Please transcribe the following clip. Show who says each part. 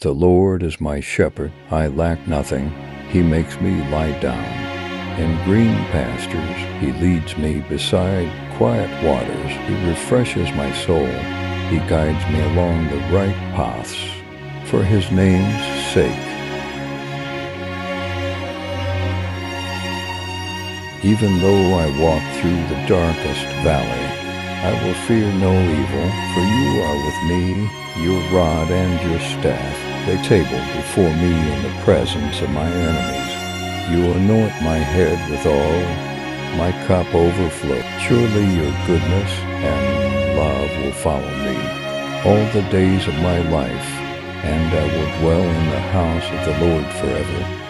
Speaker 1: The Lord is my shepherd, I lack nothing. He makes me lie down in green pastures. He leads me beside quiet waters. He refreshes my soul. He guides me along the right paths for his name's sake. Even though I walk through the darkest valley, I will fear no evil, for you are with me. Your rod and your staff, they table before me in the presence of my enemies. You anoint my head with oil, my cup overflows. Surely your goodness and love will follow me all the days of my life, and I will dwell in the house of the Lord forever.